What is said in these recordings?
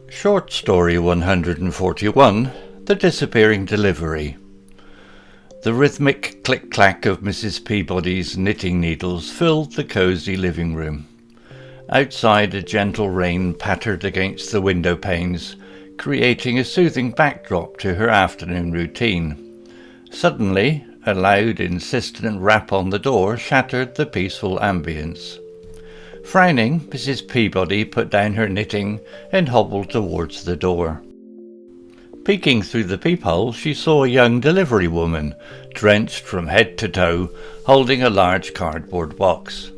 Short Story 141, The Disappearing Delivery. The rhythmic click-clack of Mrs. Peabody's knitting needles filled the cosy living room. Outside, a gentle rain pattered against the windowpanes, creating a soothing backdrop to her afternoon routine. Suddenly, a loud, insistent rap on the door shattered the peaceful ambience. Frowning, Mrs. Peabody put down her knitting and hobbled towards the door. Peeking through the peephole, she saw a young delivery woman, drenched from head to toe, holding a large cardboard box.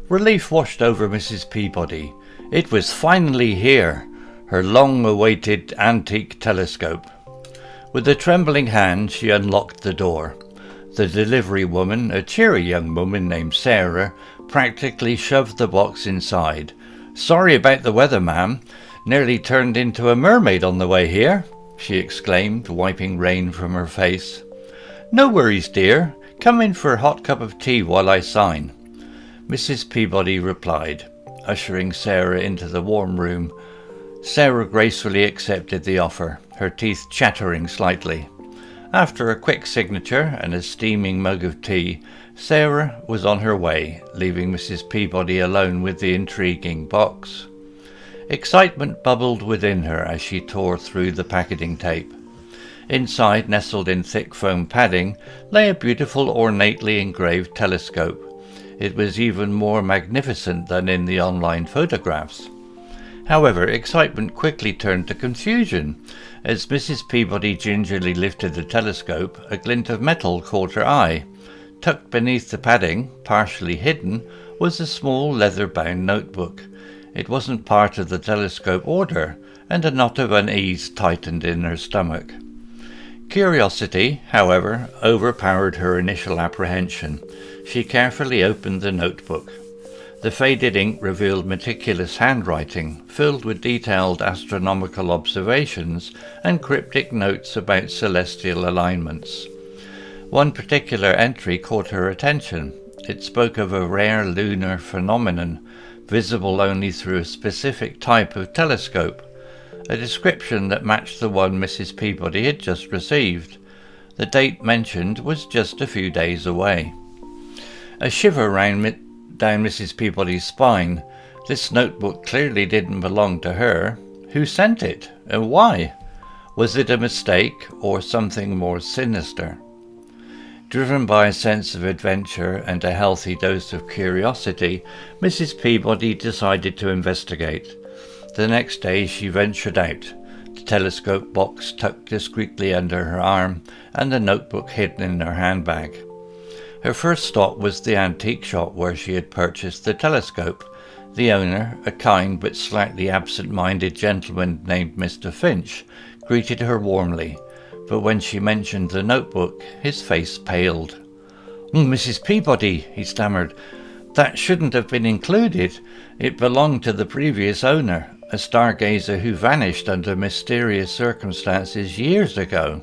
Relief washed over Mrs. Peabody. It was finally here, her long-awaited antique telescope. With a trembling hand, she unlocked the door. The delivery woman, a cheery young woman named Sarah, practically shoved the box inside. "Sorry about the weather, ma'am. Nearly turned into a mermaid on the way here," she exclaimed, wiping rain from her face. "No worries, dear. Come in for a hot cup of tea while I sign," Mrs. Peabody replied, ushering Sarah into the warm room. Sarah gracefully accepted the offer, her teeth chattering slightly. After a quick signature and a steaming mug of tea, Sarah was on her way, leaving Mrs. Peabody alone with the intriguing box. Excitement bubbled within her as she tore through the packaging tape. Inside, nestled in thick foam padding, lay a beautiful, ornately engraved telescope. It was even more magnificent than in the online photographs. However, excitement quickly turned to confusion. As Mrs. Peabody gingerly lifted the telescope, a glint of metal caught her eye. Tucked beneath the padding, partially hidden, was a small leather-bound notebook. It wasn't part of the telescope order, and a knot of unease tightened in her stomach. Curiosity, however, overpowered her initial apprehension. She carefully opened the notebook. The faded ink revealed meticulous handwriting, filled with detailed astronomical observations and cryptic notes about celestial alignments. One particular entry caught her attention. It spoke of a rare lunar phenomenon, visible only through a specific type of telescope, a description that matched the one Mrs. Peabody had just received. The date mentioned was just a few days away. A shiver ran down Mrs. Peabody's spine. This notebook clearly didn't belong to her. Who sent it, and why? Was it a mistake, or something more sinister? Driven by a sense of adventure and a healthy dose of curiosity, Mrs. Peabody decided to investigate. The next day she ventured out, the telescope box tucked discreetly under her arm and the notebook hidden in her handbag. Her first stop was the antique shop where she had purchased the telescope. The owner, a kind but slightly absent-minded gentleman named Mr. Finch, greeted her warmly, but when she mentioned the notebook, his face paled. "Mrs. Peabody," he stammered, "that shouldn't have been included. It belonged to the previous owner, a stargazer who vanished under mysterious circumstances years ago."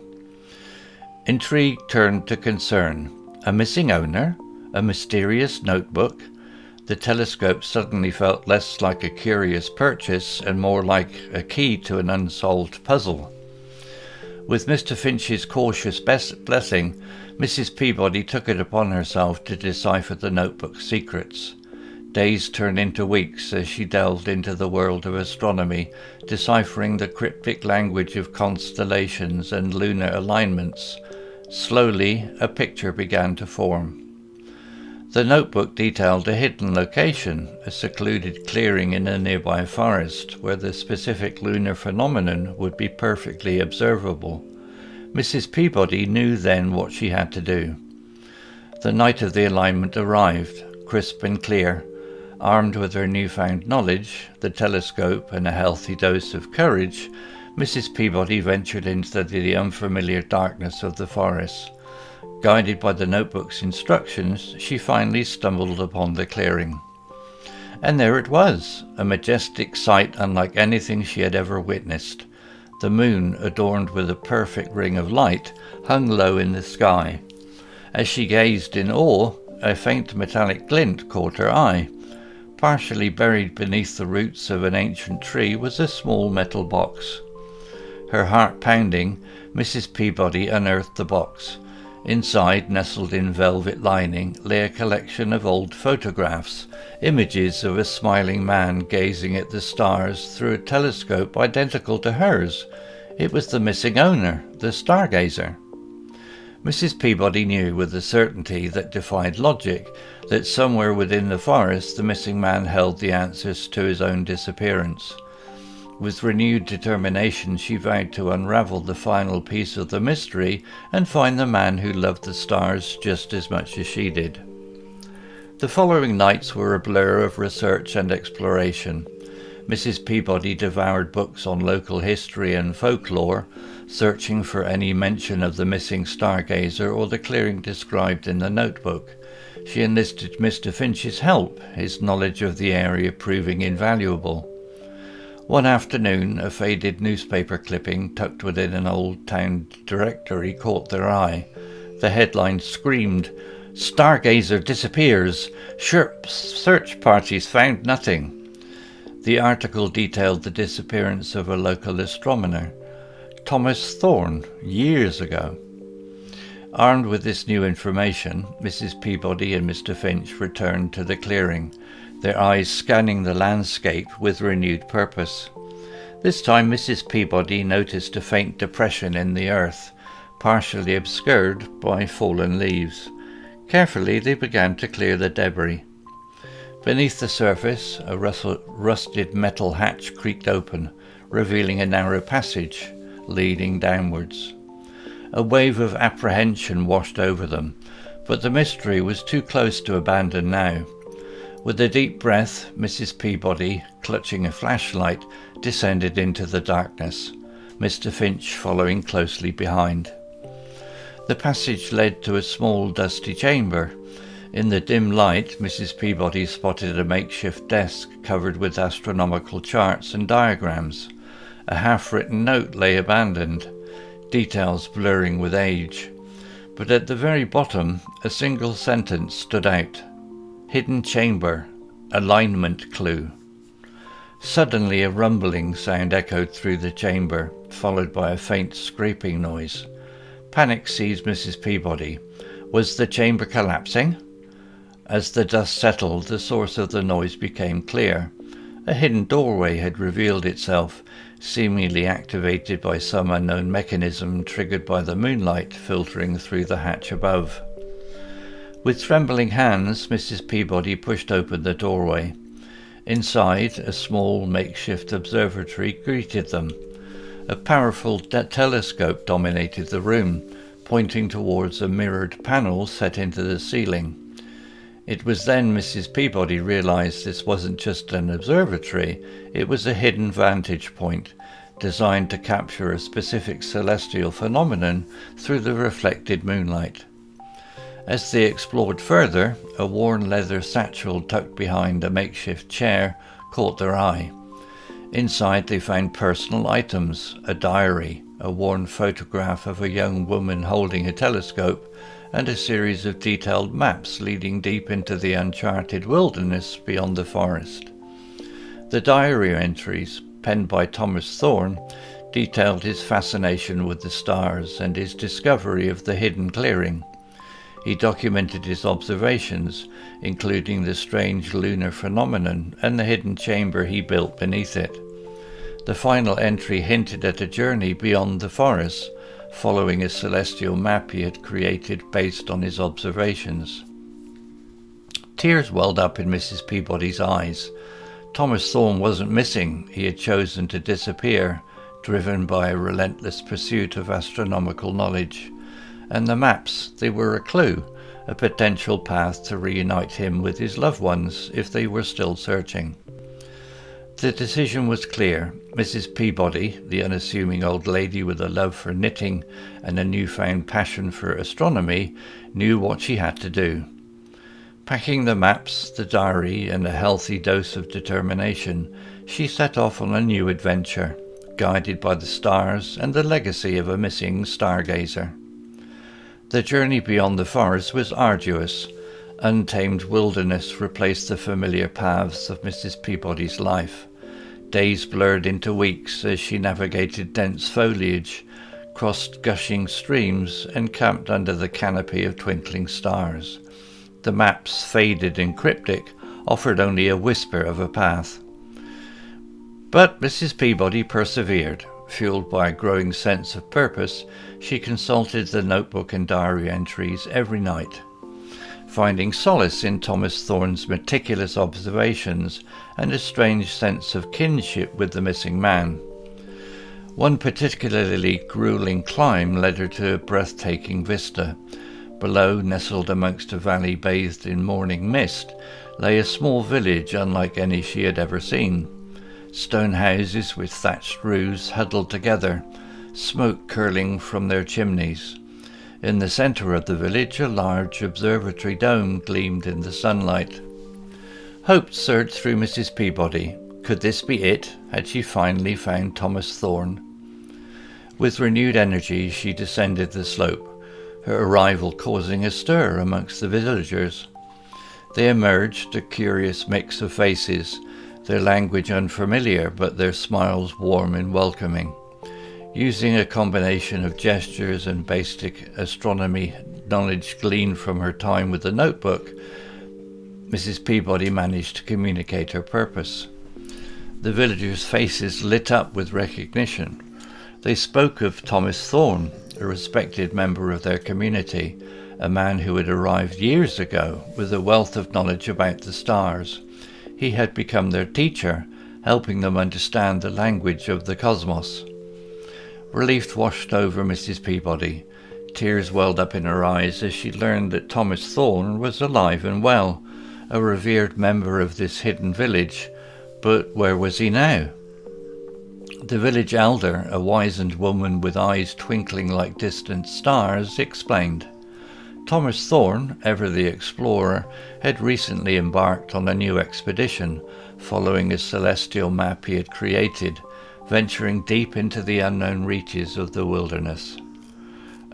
Intrigue turned to concern. A missing owner? A mysterious notebook? The telescope suddenly felt less like a curious purchase and more like a key to an unsolved puzzle. With Mr. Finch's cautious blessing, Mrs. Peabody took it upon herself to decipher the notebook's secrets. Days turned into weeks as she delved into the world of astronomy, deciphering the cryptic language of constellations and lunar alignments. Slowly, a picture began to form. The notebook detailed a hidden location, a secluded clearing in a nearby forest, where the specific lunar phenomenon would be perfectly observable. Mrs. Peabody knew then what she had to do. The night of the alignment arrived, crisp and clear. Armed with her newfound knowledge, the telescope, and a healthy dose of courage, Mrs. Peabody ventured into the unfamiliar darkness of the forest. Guided by the notebook's instructions, she finally stumbled upon the clearing. And there it was, a majestic sight unlike anything she had ever witnessed. The moon, adorned with a perfect ring of light, hung low in the sky. As she gazed in awe, a faint metallic glint caught her eye. Partially buried beneath the roots of an ancient tree was a small metal box. Her heart pounding, Mrs. Peabody unearthed the box. Inside, nestled in velvet lining, lay a collection of old photographs, images of a smiling man gazing at the stars through a telescope identical to hers. It was the missing owner, the stargazer. Mrs. Peabody knew with a certainty that defied logic that somewhere within the forest the missing man held the answers to his own disappearance. With renewed determination, she vowed to unravel the final piece of the mystery and find the man who loved the stars just as much as she did. The following nights were a blur of research and exploration. Mrs. Peabody devoured books on local history and folklore, searching for any mention of the missing stargazer or the clearing described in the notebook. She enlisted Mr. Finch's help, his knowledge of the area proving invaluable. One afternoon, a faded newspaper clipping tucked within an old town directory caught their eye. The headline screamed, "Stargazer disappears! Search parties found nothing." The article detailed the disappearance of a local astronomer, Thomas Thorne, years ago. Armed with this new information, Mrs. Peabody and Mr. Finch returned to the clearing, their eyes scanning the landscape with renewed purpose. This time Mrs. Peabody noticed a faint depression in the earth, partially obscured by fallen leaves. Carefully they began to clear the debris. Beneath the surface, a rusted metal hatch creaked open, revealing a narrow passage leading downwards. A wave of apprehension washed over them, but the mystery was too close to abandon now. With a deep breath, Mrs. Peabody, clutching a flashlight, descended into the darkness, Mr. Finch following closely behind. The passage led to a small dusty chamber. In the dim light, Mrs. Peabody spotted a makeshift desk covered with astronomical charts and diagrams. A half-written note lay abandoned, details blurring with age. But at the very bottom, a single sentence stood out. "Hidden chamber, alignment clue." Suddenly a rumbling sound echoed through the chamber, followed by a faint scraping noise. Panic seized Mrs. Peabody. Was the chamber collapsing? As the dust settled, the source of the noise became clear. A hidden doorway had revealed itself, seemingly activated by some unknown mechanism triggered by the moonlight filtering through the hatch above. With trembling hands, Mrs. Peabody pushed open the doorway. Inside, a small makeshift observatory greeted them. A powerful telescope dominated the room, pointing towards a mirrored panel set into the ceiling. It was then Mrs. Peabody realized this wasn't just an observatory, it was a hidden vantage point, designed to capture a specific celestial phenomenon through the reflected moonlight. As they explored further, a worn leather satchel tucked behind a makeshift chair caught their eye. Inside they found personal items, a diary, a worn photograph of a young woman holding a telescope, and a series of detailed maps leading deep into the uncharted wilderness beyond the forest. The diary entries, penned by Thomas Thorne, detailed his fascination with the stars and his discovery of the hidden clearing. He documented his observations, including the strange lunar phenomenon and the hidden chamber he built beneath it. The final entry hinted at a journey beyond the forest, following a celestial map he had created based on his observations. Tears welled up in Mrs. Peabody's eyes. Thomas Thorne wasn't missing, he had chosen to disappear, driven by a relentless pursuit of astronomical knowledge. And the maps, they were a clue, a potential path to reunite him with his loved ones if they were still searching. The decision was clear. Mrs. Peabody, the unassuming old lady with a love for knitting and a newfound passion for astronomy, knew what she had to do. Packing the maps, the diary, and a healthy dose of determination, she set off on a new adventure, guided by the stars and the legacy of a missing stargazer. The journey beyond the forest was arduous. Untamed wilderness replaced the familiar paths of Mrs. Peabody's life. Days blurred into weeks as she navigated dense foliage, crossed gushing streams, and camped under the canopy of twinkling stars. The maps, faded and cryptic, offered only a whisper of a path. But Mrs. Peabody persevered. Fueled by a growing sense of purpose, she consulted the notebook and diary entries every night, finding solace in Thomas Thorne's meticulous observations and a strange sense of kinship with the missing man. One particularly grueling climb led her to a breathtaking vista. Below, nestled amongst a valley bathed in morning mist, lay a small village unlike any she had ever seen. Stone houses with thatched roofs huddled together, smoke curling from their chimneys. In the centre of the village, a large observatory dome gleamed in the sunlight. Hope surged through Mrs. Peabody. Could this be it? Had she finally found Thomas Thorne? With renewed energy, she descended the slope, her arrival causing a stir amongst the villagers. They emerged, a curious mix of faces, their language unfamiliar, but their smiles warm and welcoming. Using a combination of gestures and basic astronomy knowledge gleaned from her time with the notebook, Mrs. Peabody managed to communicate her purpose. The villagers' faces lit up with recognition. They spoke of Thomas Thorne, a respected member of their community, a man who had arrived years ago with a wealth of knowledge about the stars. He had become their teacher, helping them understand the language of the cosmos. Relief washed over Mrs. Peabody. Tears welled up in her eyes as she learned that Thomas Thorne was alive and well, a revered member of this hidden village. But where was he now? The village elder, a wizened woman with eyes twinkling like distant stars, explained. Thomas Thorne, ever the explorer, had recently embarked on a new expedition, following a celestial map he had created, venturing deep into the unknown reaches of the wilderness.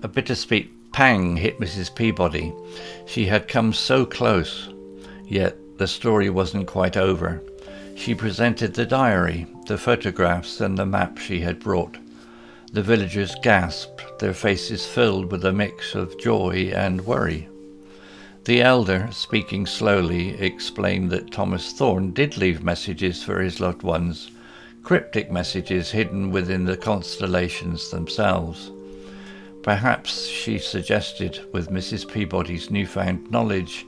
A bittersweet pang hit Mrs. Peabody. She had come so close, yet the story wasn't quite over. She presented the diary, the photographs, and the map she had brought. The villagers gasped, their faces filled with a mix of joy and worry. The elder, speaking slowly, explained that Thomas Thorne did leave messages for his loved ones, cryptic messages hidden within the constellations themselves. Perhaps, she suggested, with Mrs. Peabody's newfound knowledge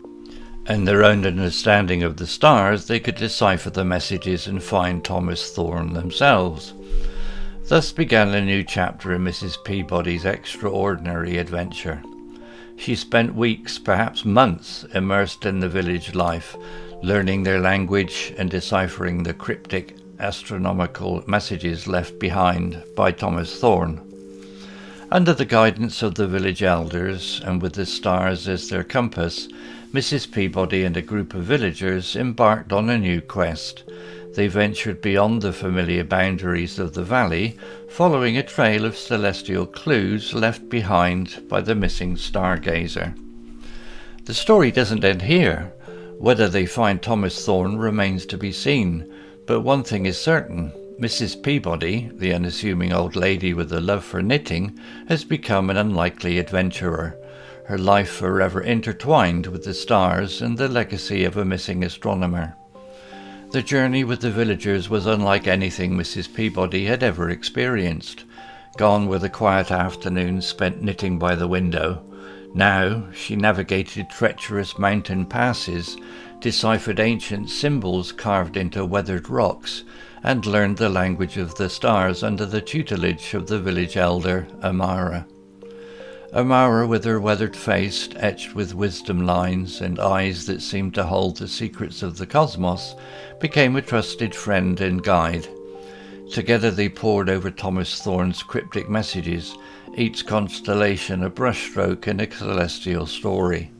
and their own understanding of the stars, they could decipher the messages and find Thomas Thorne themselves. Thus began a new chapter in Mrs. Peabody's extraordinary adventure. She spent weeks, perhaps months, immersed in the village life, learning their language and deciphering the cryptic astronomical messages left behind by Thomas Thorne. Under the guidance of the village elders, and with the stars as their compass, Mrs. Peabody and a group of villagers embarked on a new quest. They ventured beyond the familiar boundaries of the valley, following a trail of celestial clues left behind by the missing stargazer. The story doesn't end here. Whether they find Thomas Thorne remains to be seen, but one thing is certain. Mrs. Peabody, the unassuming old lady with a love for knitting, has become an unlikely adventurer, her life forever intertwined with the stars and the legacy of a missing astronomer. The journey with the villagers was unlike anything Mrs. Peabody had ever experienced. Gone were the quiet afternoons spent knitting by the window. Now she navigated treacherous mountain passes, deciphered ancient symbols carved into weathered rocks, and learned the language of the stars under the tutelage of the village elder, Amara. Amara, with her weathered face etched with wisdom lines and eyes that seemed to hold the secrets of the cosmos, became a trusted friend and guide. Together they pored over Thomas Thorne's cryptic messages, each constellation a brushstroke in a celestial story.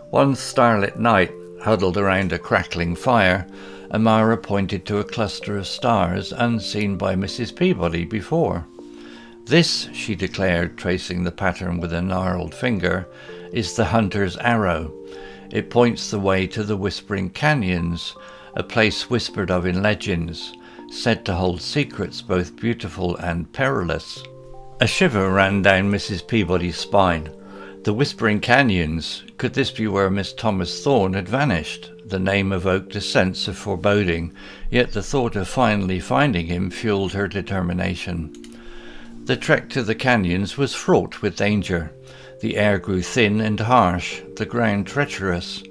One starlit night, huddled around a crackling fire, Amara pointed to a cluster of stars unseen by Mrs. Peabody before. "This," she declared, tracing the pattern with a gnarled finger, "is the hunter's arrow. It points the way to the Whispering Canyons, a place whispered of in legends, said to hold secrets both beautiful and perilous. A shiver ran down Mrs. Peabody's spine. The Whispering Canyons, could this be where Miss Thomas Thorne had vanished? The name evoked a sense of foreboding, yet the thought of finally finding him fueled her determination. The trek to the canyons was fraught with danger. The air grew thin and harsh, the ground treacherous.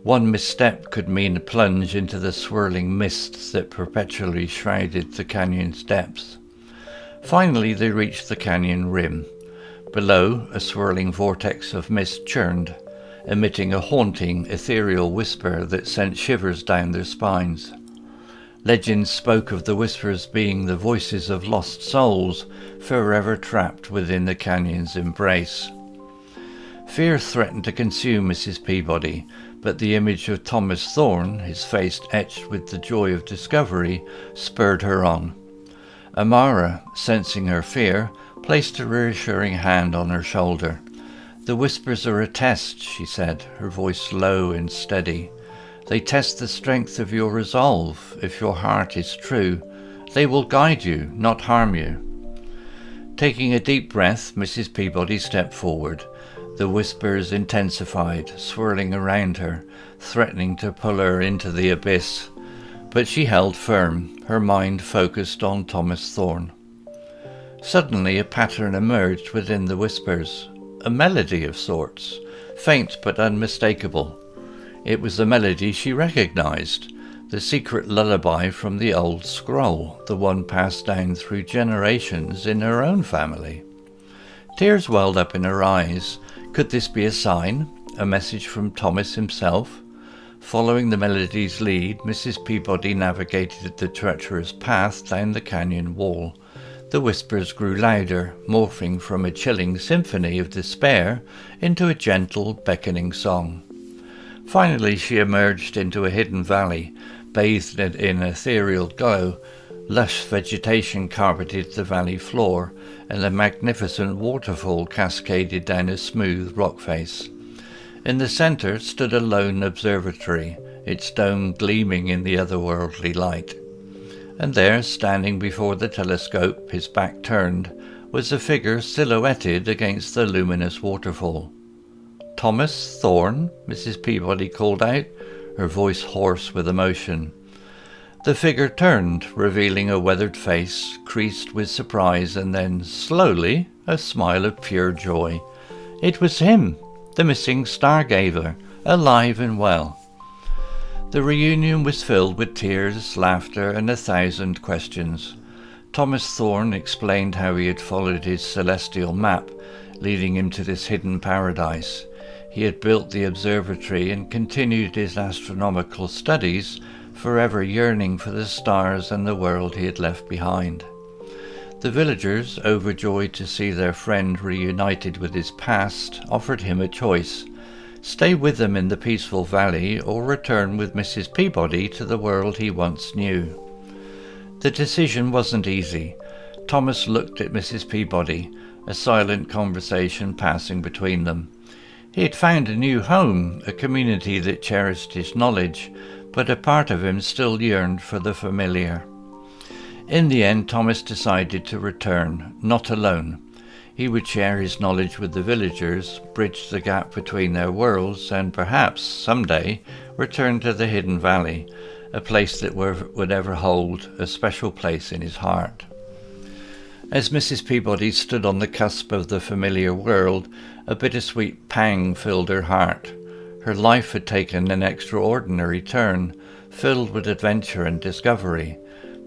One misstep could mean a plunge into the swirling mists that perpetually shrouded the canyon's depths. Finally they reached the canyon rim. Below, a swirling vortex of mist churned, emitting a haunting, ethereal whisper that sent shivers down their spines. Legends spoke of the whispers being the voices of lost souls, forever trapped within the canyon's embrace. Fear threatened to consume Mrs. Peabody, but the image of Thomas Thorne, his face etched with the joy of discovery, spurred her on. Amara, sensing her fear, placed a reassuring hand on her shoulder. "The whispers are a test," she said, her voice low and steady. "They test the strength of your resolve. If your heart is true, they will guide you, not harm you." Taking a deep breath, Mrs. Peabody stepped forward. The whispers intensified, swirling around her, threatening to pull her into the abyss. But she held firm, her mind focused on Thomas Thorne. Suddenly a pattern emerged within the whispers, a melody of sorts, faint but unmistakable. It was the melody she recognized, the secret lullaby from the old scroll, the one passed down through generations in her own family. Tears welled up in her eyes. Could this be a sign, a message from Thomas himself? Following the melody's lead, Mrs. Peabody navigated the treacherous path down the canyon wall. The whispers grew louder, morphing from a chilling symphony of despair into a gentle, beckoning song. Finally she emerged into a hidden valley, bathed in ethereal glow. Lush vegetation carpeted the valley floor, and a magnificent waterfall cascaded down a smooth rock face. In the centre stood a lone observatory, its dome gleaming in the otherworldly light. And there, standing before the telescope, his back turned, was a figure silhouetted against the luminous waterfall. "Thomas Thorne?" Mrs. Peabody called out, her voice hoarse with emotion. The figure turned, revealing a weathered face, creased with surprise, and then, slowly, a smile of pure joy. It was him, the missing stargazer, alive and well. The reunion was filled with tears, laughter, and 1,000 questions. Thomas Thorne explained how he had followed his celestial map, leading him to this hidden paradise. He had built the observatory and continued his astronomical studies, forever yearning for the stars and the world he had left behind. The villagers, overjoyed to see their friend reunited with his past, offered him a choice: stay with them in the peaceful valley or return with Mrs. Peabody to the world he once knew. The decision wasn't easy. Thomas looked at Mrs. Peabody, a silent conversation passing between them. He had found a new home, a community that cherished his knowledge, but a part of him still yearned for the familiar. In the end, Thomas decided to return, not alone. He would share his knowledge with the villagers, bridge the gap between their worlds, and perhaps, someday, return to the hidden valley, a place that would ever hold a special place in his heart. As Mrs. Peabody stood on the cusp of the familiar world, a bittersweet pang filled her heart. Her life had taken an extraordinary turn, filled with adventure and discovery.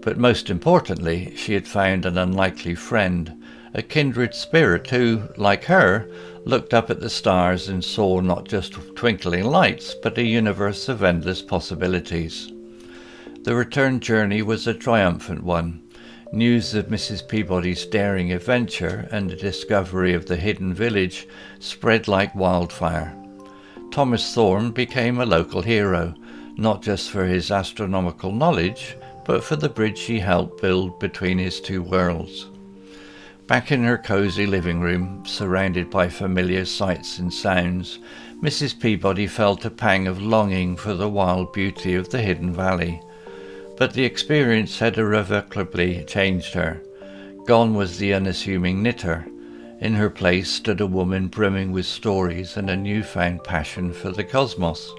But most importantly, she had found an unlikely friend, a kindred spirit who, like her, looked up at the stars and saw not just twinkling lights, but a universe of endless possibilities. The return journey was a triumphant one. News of Mrs. Peabody's daring adventure and the discovery of the hidden village spread like wildfire. Thomas Thorne became a local hero, not just for his astronomical knowledge, but for the bridge he helped build between his two worlds. Back in her cosy living room, surrounded by familiar sights and sounds, Mrs. Peabody felt a pang of longing for the wild beauty of the hidden valley. But the experience had irrevocably changed her. Gone was the unassuming knitter. In her place stood a woman brimming with stories and a newfound passion for the cosmos.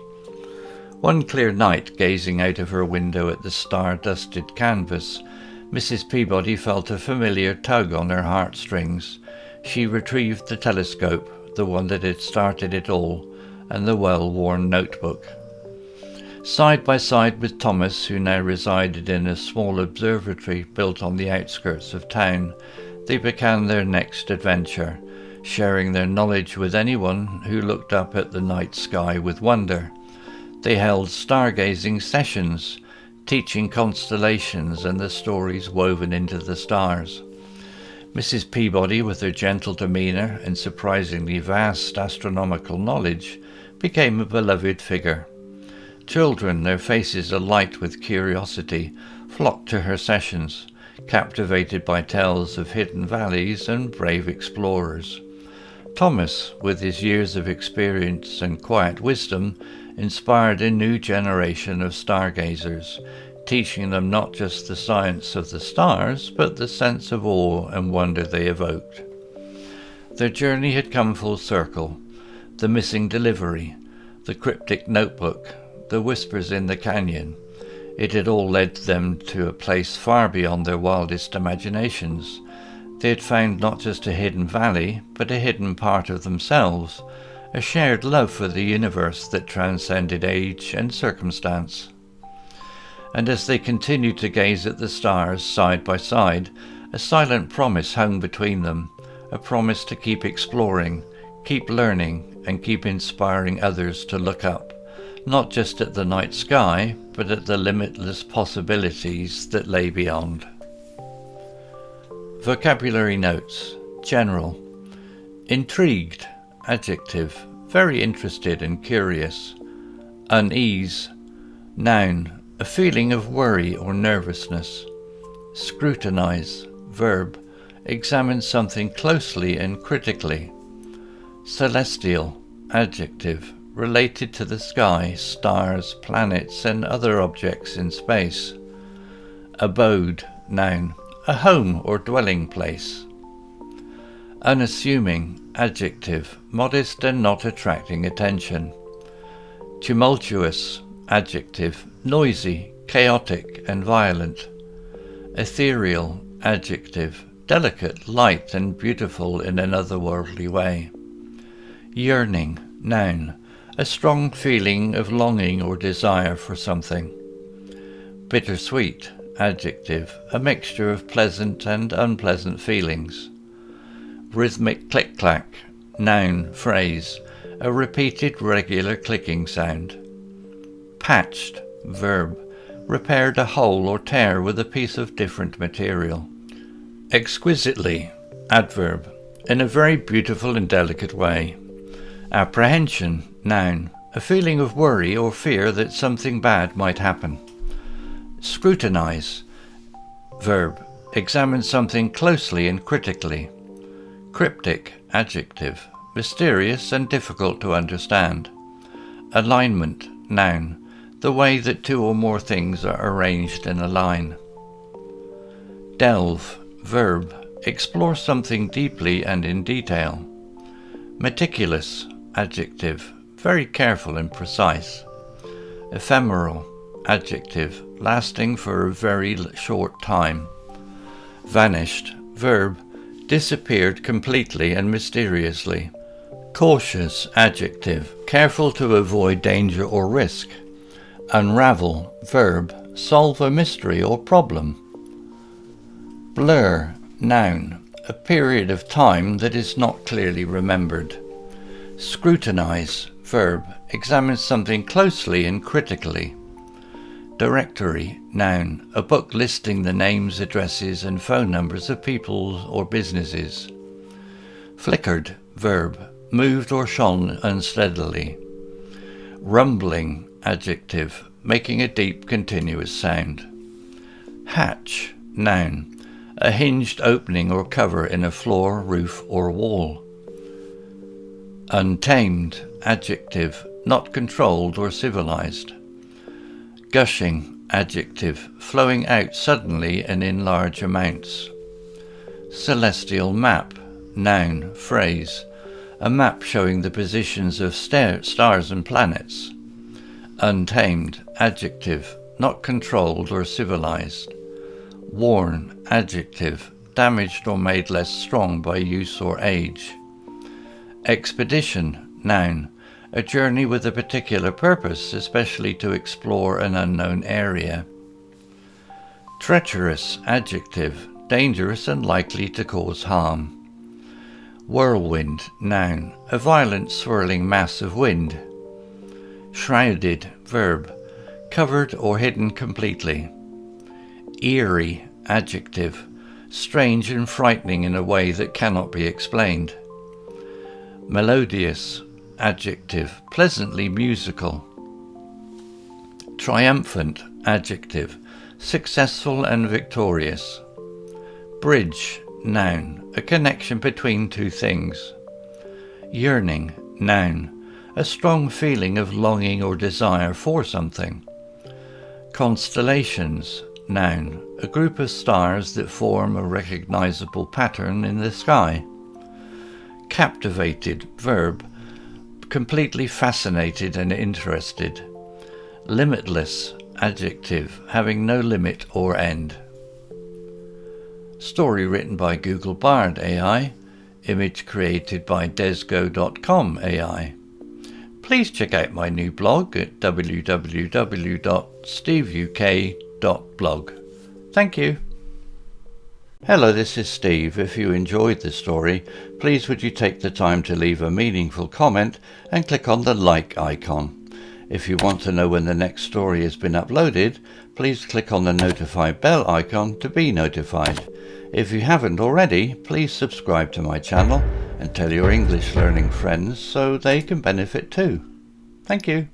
One clear night, gazing out of her window at the star-dusted canvas, Mrs. Peabody felt a familiar tug on her heartstrings. She retrieved the telescope, the one that had started it all, and the well-worn notebook. Side by side with Thomas, who now resided in a small observatory built on the outskirts of town, they began their next adventure, sharing their knowledge with anyone who looked up at the night sky with wonder. They held stargazing sessions, teaching constellations and the stories woven into the stars. Mrs. Peabody, with her gentle demeanour and surprisingly vast astronomical knowledge, became a beloved figure. Children, their faces alight with curiosity, flocked to her sessions, captivated by tales of hidden valleys and brave explorers. Thomas, with his years of experience and quiet wisdom, inspired a new generation of stargazers, teaching them not just the science of the stars, but the sense of awe and wonder they evoked. Their journey had come full circle. The missing delivery, the cryptic notebook, the whispers in the canyon. It had all led them to a place far beyond their wildest imaginations. They had found not just a hidden valley, but a hidden part of themselves, a shared love for the universe that transcended age and circumstance. And as they continued to gaze at the stars side by side, a silent promise hung between them, a promise to keep exploring, keep learning, and keep inspiring others to look up, not just at the night sky, but at the limitless possibilities that lay beyond. Vocabulary notes. General. Intrigued, adjective, very interested and curious. Unease, noun, a feeling of worry or nervousness. Scrutinize, verb, examine something closely and critically. Celestial, adjective, related to the sky, stars, planets, and other objects in space. Abode, noun, a home or dwelling place. Unassuming, adjective, modest and not attracting attention. Tumultuous, adjective, noisy, chaotic, and violent. Ethereal, adjective, delicate, light, and beautiful in an otherworldly way. Yearning, noun, a strong feeling of longing or desire for something. Bittersweet, adjective, a mixture of pleasant and unpleasant feelings. Rhythmic click-clack, noun, phrase, a repeated regular clicking sound. Patched, verb, repaired a hole or tear with a piece of different material. Exquisitely, adverb, in a very beautiful and delicate way. Apprehension, noun, a feeling of worry or fear that something bad might happen. Scrutinize, verb, examine something closely and critically. Cryptic, adjective, mysterious and difficult to understand. Alignment, noun, the way that two or more things are arranged in a line. Delve, verb, explore something deeply and in detail. Meticulous, adjective, very careful and precise. Ephemeral, adjective, lasting for a very short time. Vanished, verb, disappeared completely and mysteriously. Cautious, adjective, careful to avoid danger or risk. Unravel, verb, solve a mystery or problem. Blur, noun, a period of time that is not clearly remembered. Scrutinize, verb, examine something closely and critically. Directory, noun, a book listing the names, addresses and phone numbers of people or businesses. Flickered, verb, moved or shone unsteadily. Rumbling, adjective, making a deep continuous sound. Hatch, noun, a hinged opening or cover in a floor, roof or wall. Untamed, adjective, not controlled or civilized. Gushing, adjective, flowing out suddenly and in large amounts. Celestial map, noun, phrase, a map showing the positions of stars and planets. Untamed, adjective, not controlled or civilized. Worn, adjective, damaged or made less strong by use or age. Expedition, noun, a journey with a particular purpose, especially to explore an unknown area. Treacherous, adjective, dangerous and likely to cause harm. Whirlwind, noun, a violent swirling mass of wind. Shrouded, verb, covered or hidden completely. Eerie, adjective, strange and frightening in a way that cannot be explained. Melodious, adjective, pleasantly musical. Triumphant, adjective, successful and victorious. Bridge, noun, a connection between two things. Yearning, noun, a strong feeling of longing or desire for something. Constellations, noun, a group of stars that form a recognizable pattern in the sky. Captivated, verb, completely fascinated and interested. Limitless, adjective, having no limit or end. Story written by Google Bard AI. Image created by desgo.com AI. Please check out my new blog at www.steveuk.blog. Thank you. Hello, this is Steve. If you enjoyed the story, please would you take the time to leave a meaningful comment and click on the like icon. If you want to know when the next story has been uploaded, please click on the notify bell icon to be notified. If you haven't already, please subscribe to my channel and tell your English learning friends so they can benefit too. Thank you.